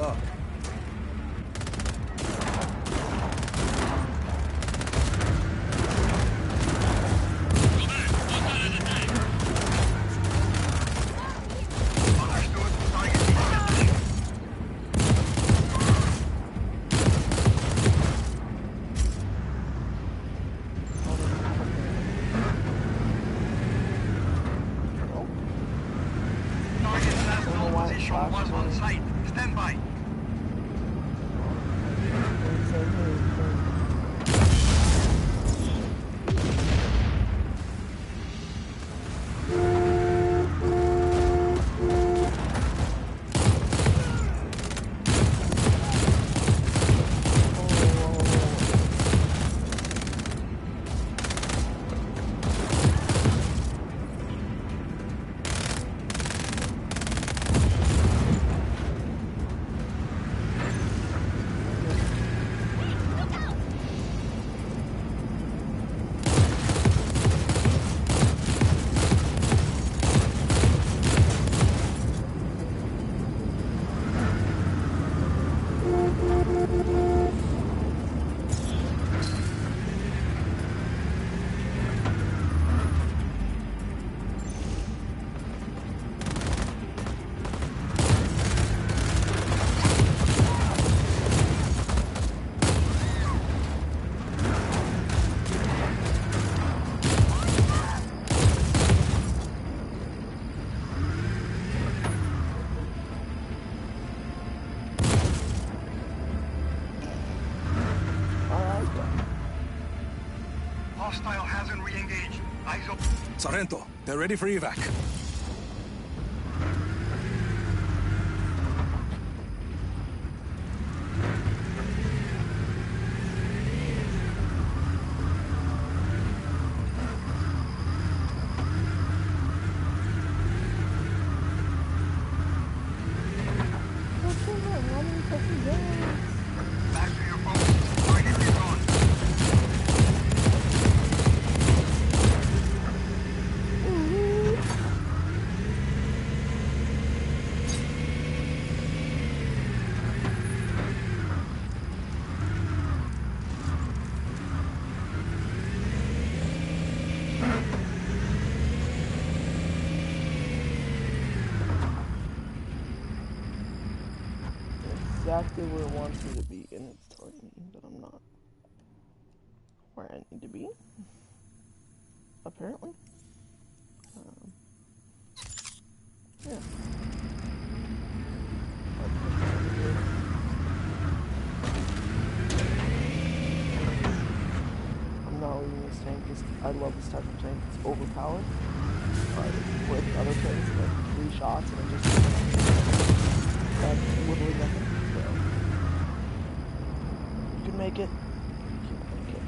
luck. Hostile hasn't re-engaged. Eyes open. Sorrento, they're ready for evac. Back to your post. Target is on. Exactly where it wants me to be, and it's telling me that I'm not where I need to be. Apparently. Yeah. I'm not leaving this tank because I love this type of tank. It's overpowered. With other tanks, like 3 shots, and it just that's literally nothing. So, you can make it. You can make it.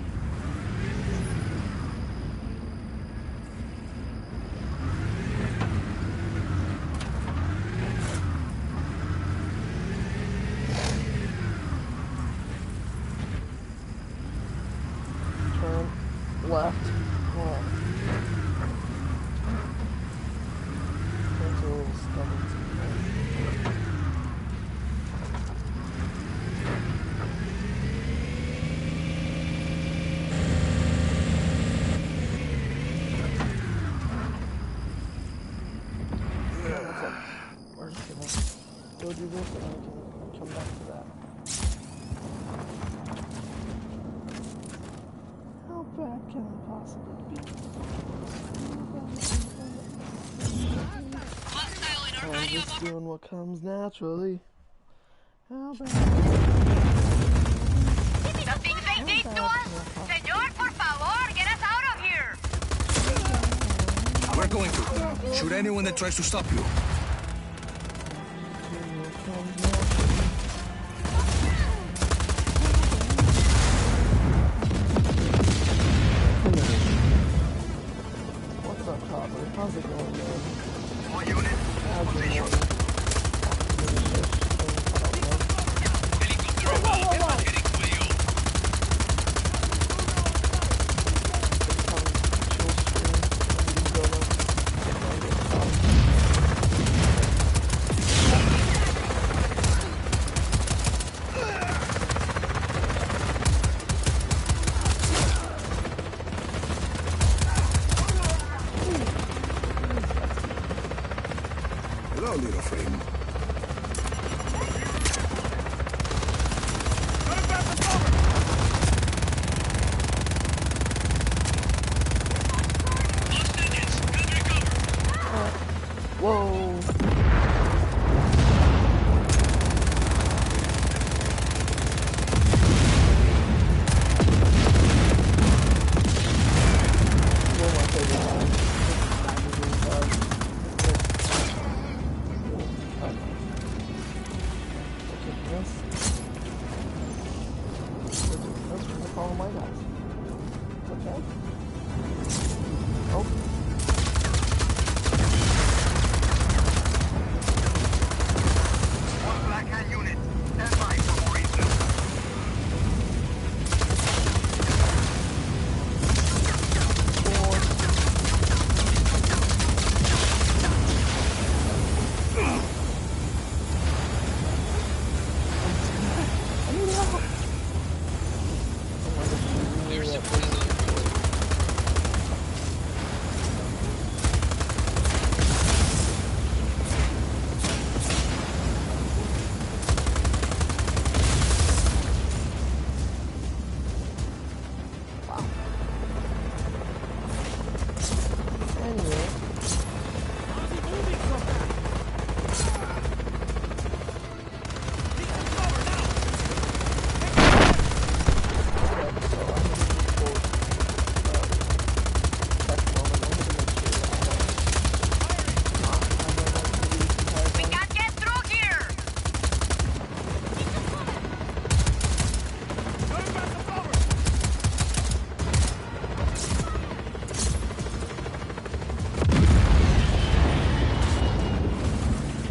Turn left. Turns a little stubborn sometimes. We're just gonna go do this and then we can come back to that. How bad can it possibly be? Hostile in our I'm area of just doing what comes naturally. How bad? The things they did to us? Señor, por favor, get us out of here! We're going to. Shoot anyone that tries to stop you. What's up, Copper? How's it going, man? All units, How's it position. going? guess. That's what I call my guys. Okay. Oh. One Black Hand unit. Stand by for more intel. We can't get through here!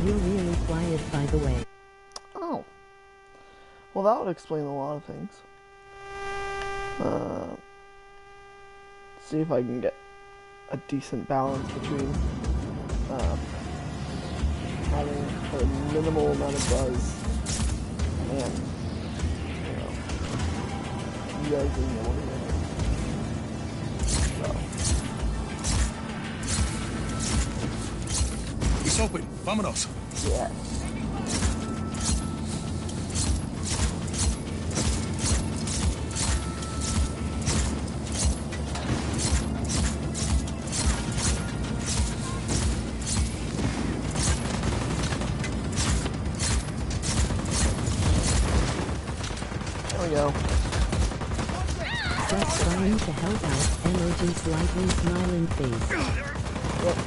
You're really quiet, by the way. Oh. Well, that would explain a lot of things. See if I can get a decent balance between having a minimal amount of buzz and, you guys being able to hear me. It's open. Vámonos. So, yes. There we go. Just trying to help out. Emoji slightly smiling face. Yep.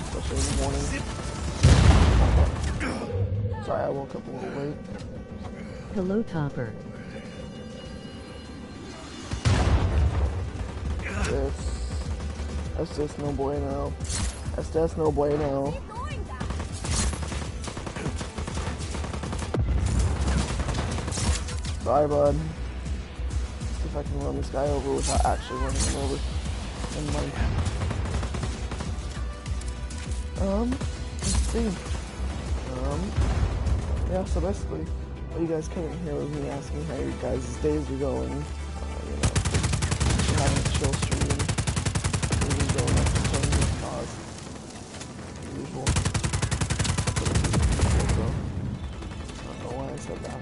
Especially in the morning. Sorry, I woke up a little late. Hello, Topper. That's just no bueno. That's just no bueno. Sorry, bud. See if I can run this guy over without actually running him over. Never mind. Let's see. Yeah, so basically, what you guys came in here with me asking how your guys' days are going. You're having a chill stream. Maybe going up to playing this cause. Usual. I don't know why I said that.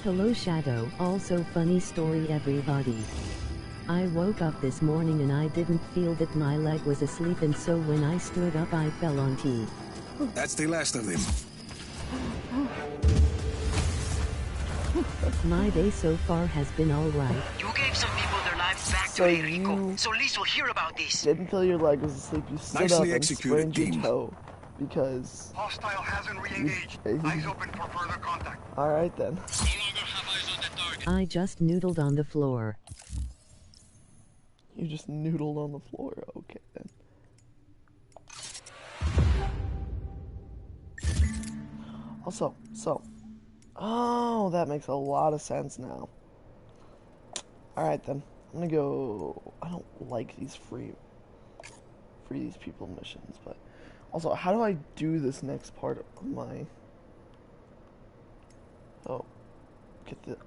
Hello, Shadow. Also funny story, everybody. I woke up this morning and I didn't feel that my leg was asleep, and so when I stood up I fell on T. That's the last of them. My day so far has been alright. You gave some people their lives back So today, Rico. you- So Liz will hear about this. Didn't feel your leg was asleep. You stood Nicely up and executed, sprained your team. toe because. Hostile hasn't re-engaged. Eyes open for further contact. All right then. I just noodled on the floor. You just noodled on the floor. Okay then. Also, oh, that makes a lot of sense now. All right then. I'm gonna go. I don't like these free these people missions, but also, how do I do this next part of my? Oh, get the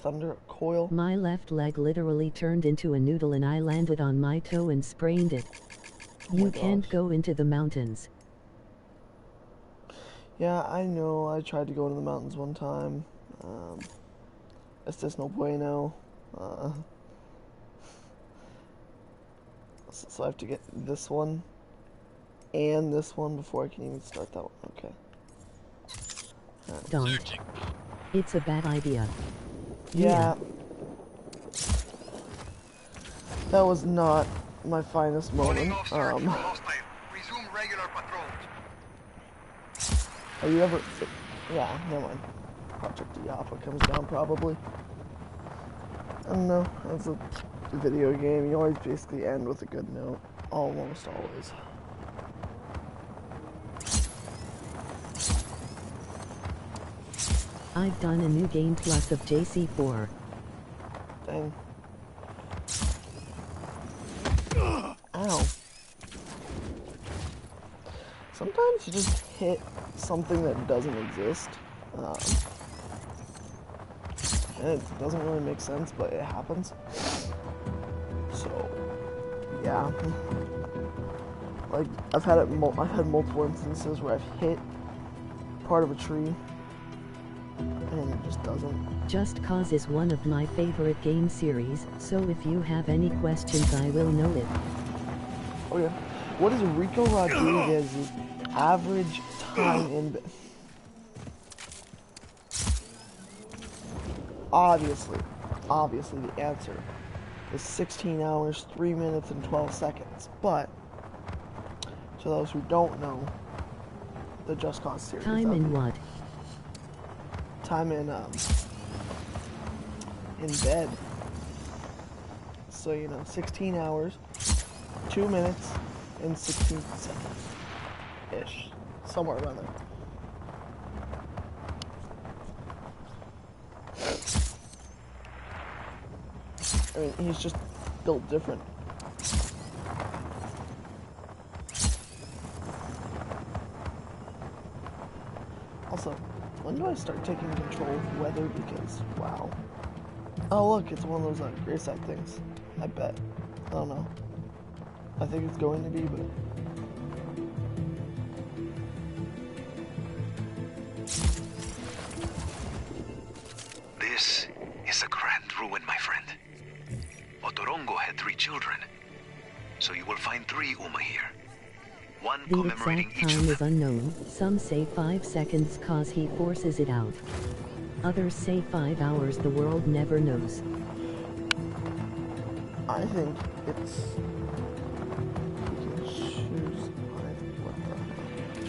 thunder coil. My left leg literally turned into a noodle and I landed on my toe and sprained it. my You can't gosh. go into the mountains. Yeah, I know. I tried to go into the mountains one time. It's just no bueno. So I have to get this one. and this one before I can even start that one. Okay. Don't. It's a bad idea. Yeah. That was not my finest Calling moment. off search for hostile. Resume regular patrols. Have you ever... Yeah, never mind. Project Diapa comes down probably. I don't know. It's a video game. You always basically end with a good note. Almost always. I've done a new game plus of JC4. Dang. Ow. Sometimes you just hit something that doesn't exist. And it doesn't really make sense, but it happens. So, yeah. Like, I've had multiple instances where I've hit part of a tree and it just doesn't. Just Cause is one of my favorite game series, so if you have any questions I will know it. Oh yeah. What is Rico Rodriguez's average time in bed? Obviously the answer is 16 hours, 3 minutes, and 12 seconds. But, to those who don't know, the Just Cause series. Time in what? Time in bed. So, 16 hours, 2 minutes, and 16 seconds-ish. Somewhere around there. I mean, he's just built different. Also, when do I start taking control of weather? Because, wow. Oh, look, it's one of those gray side things. I bet. I don't know. I think it's going to be, but... This is a grand ruin, my friend. Otorongo had 3 children, so you will find 3 Uma here. One The commemorating exact each time of is them. unknown. Some say 5 seconds cause he forces it out. Others say 5 hours, the world never knows. I think it's... You can choose... What the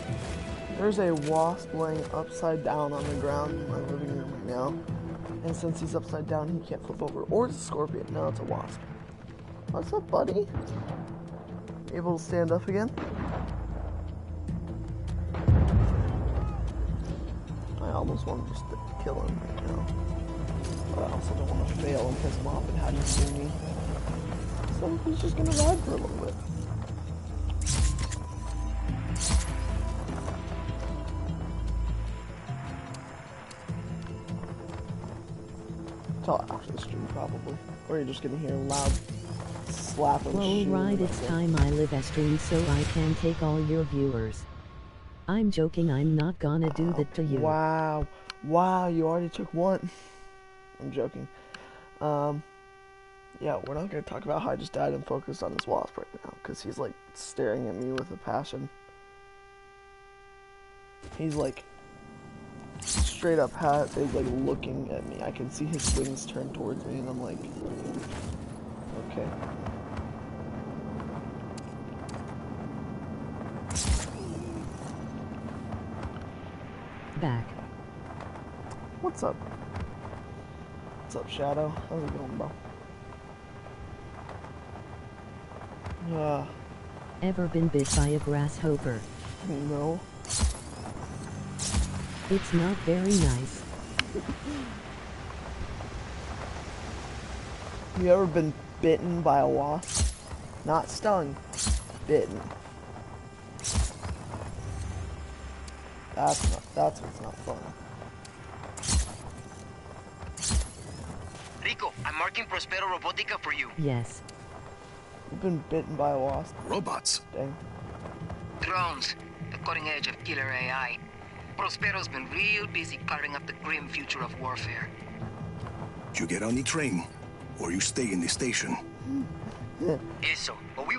heck? There's a wasp laying upside down on the ground in my living room right now. And since he's upside down, he can't flip over. Or it's a scorpion. No, it's a wasp. What's up, buddy? Able to stand up again? I almost want to just kill him right now. But I also don't want to fail and piss him off and have him see me. So he's just gonna ride for a little bit. Until after the stream, probably. Or you're just gonna hear loud slapping. Well, right, it's time I live a stream so I can take all your viewers. I'm joking, I'm not gonna do that to you. Wow. Wow, you already took one. I'm joking. Yeah, we're not gonna talk about how I just died and focused on this wasp right now, because he's like staring at me with a passion. He's like straight up is like looking at me. I can see his wings turn towards me and I'm like, okay. Back. What's up? What's up, Shadow? How's it going, bro? Ever been bit by a grasshopper? No. It's not very nice. You ever been bitten by a wasp? Not stung, bitten. That's what's not fun. Rico, I'm marking Prospero Robotica for you. Yes. You've been bitten by a wasp. Robots. Dang. Drones, the cutting edge of killer AI. Prospero's been real busy carving up the grim future of warfare. You get on the train, or you stay in the station. Eso, but we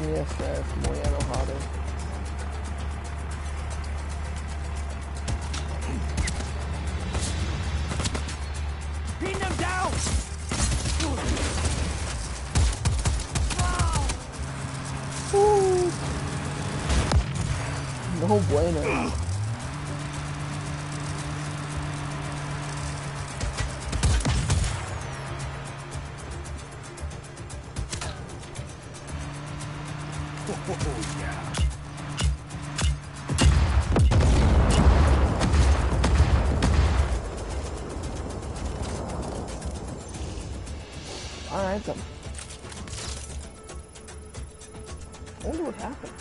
Yes, es muy enojado. Pin them down! No bueno. Oh, yeah. Alright then. I wonder what happened.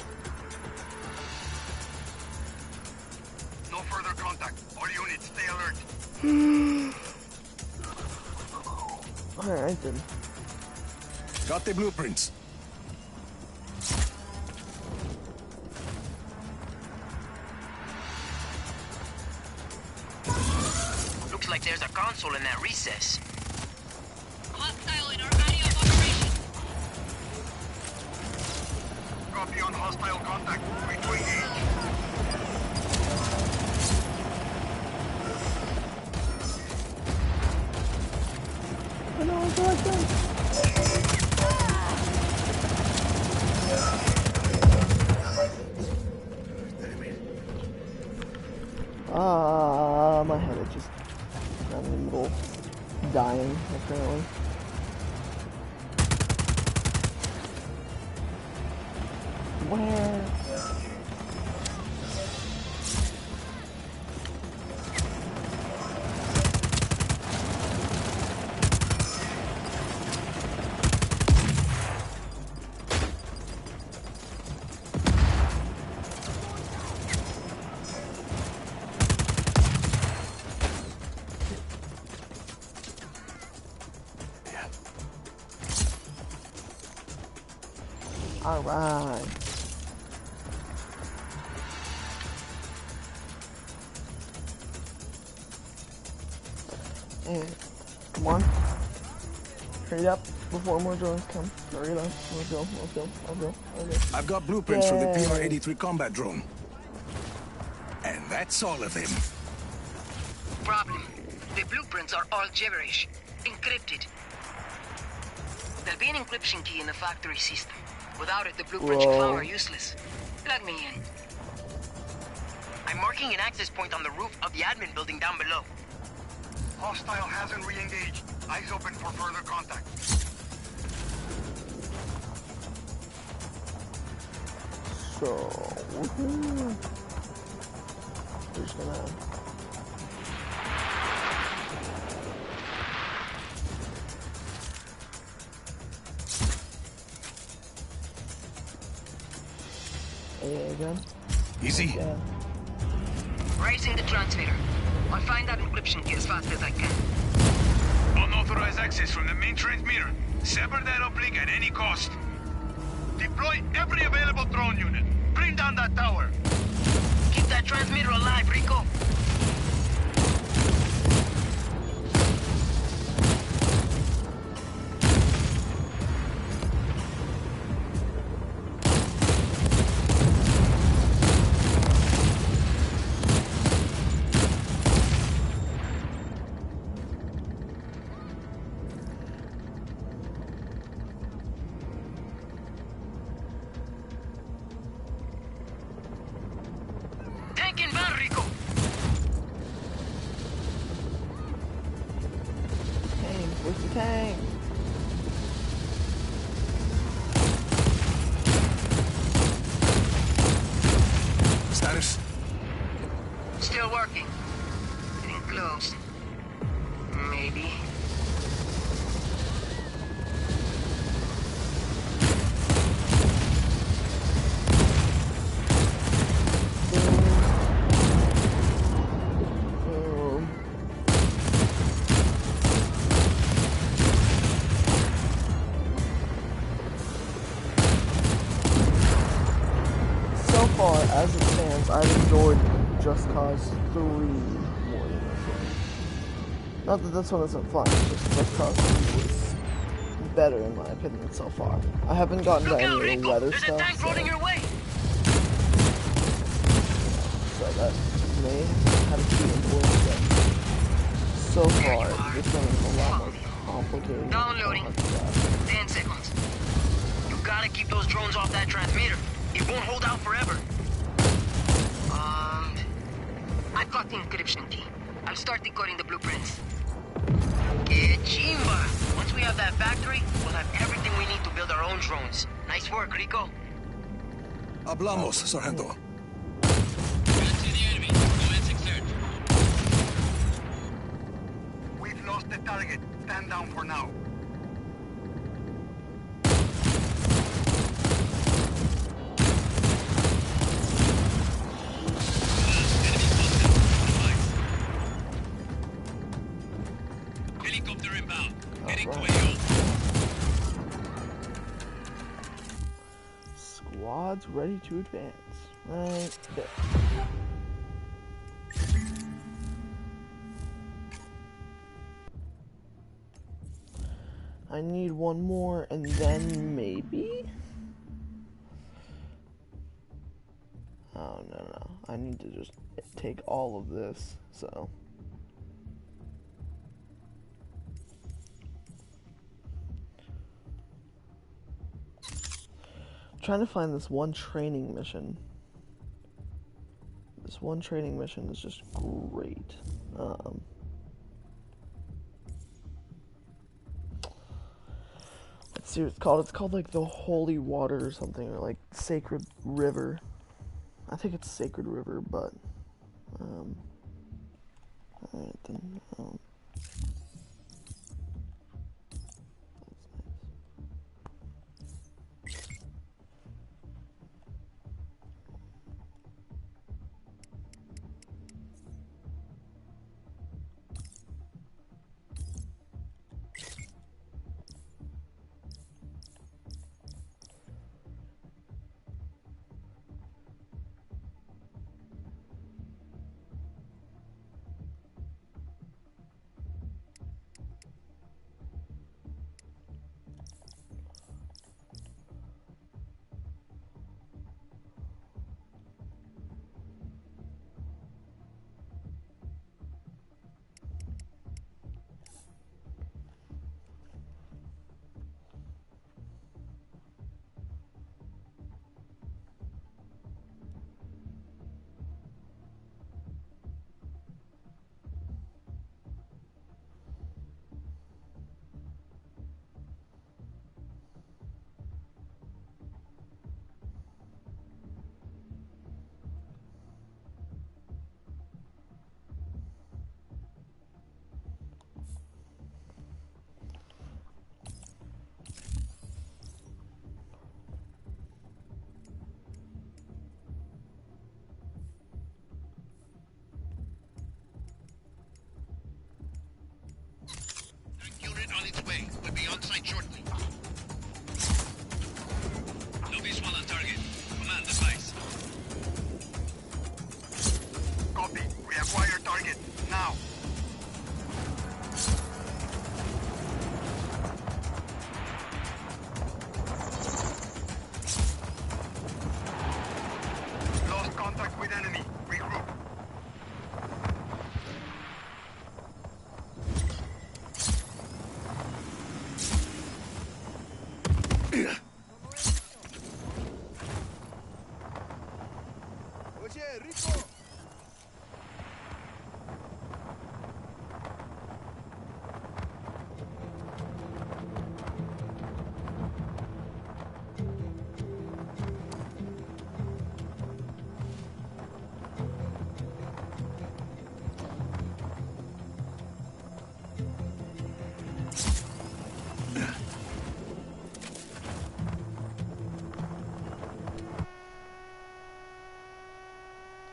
No further contact. All units, stay alert. Alright then. Got the blueprints. Looks like there's a console in that recess. Hostile in our area of operation. Copy on hostile contact. Free to engage. I know, it's like that. My head is just in the middle of dying, apparently. Where? Alright. And come on. Hurry up before more drones come. Hurry up. Let's go. Let's go. Let's go. Let's go. I've got blueprints for the Yay. PR-83 combat drone. And that's all of them. Problem. The blueprints are all gibberish. Encrypted. There'll be an encryption key in the factory system. Without it, the blueprints Whoa. you found are useless. Plug me in. I'm marking an access point on the roof of the admin building down below. Hostile hasn't re-engaged. Eyes open for further contact. So, woohoo. We're just gonna. AA again? Easy. Yeah. Raising the transmitter. I'll find that encryption key as fast as I can. Unauthorized access from the main transmitter. Sever that uplink at any cost. Deploy every available drone unit. Bring down that tower. Keep that transmitter alive, Rico. Tank inbound, Rico. Tank, where's the tank? Status? Still working. Getting close. Maybe. So far, as it stands, I've enjoyed Just Cause 3 more than this one. Not that this one isn't fun, it's just Just Cause 3 was better in my opinion so far. I haven't gotten to Look out, any of the Rico! weather There's a stuff, tank rolling your way! so that may have a key influence, but so far this one is a lot more complicated. Downloading. 10 seconds. You gotta keep those drones off that transmitter. It won't hold out forever. I've got the encryption key. I'll start decoding the blueprints. Que chimba! Once we have that factory, we'll have everything we need to build our own drones. Nice work, Rico. Hablamos, Sargento. We've lost the target. Stand down for now. Helicopter inbound. Heading to AO. Squad's ready to advance. Right there. I need one more and then maybe? Oh, no. I need to just take all of this, so. Trying to find this one training mission. This one training mission is just great. Let's see what it's called. It's called like the Holy Water or something, or like Sacred River. I think it's Sacred River, but alright then.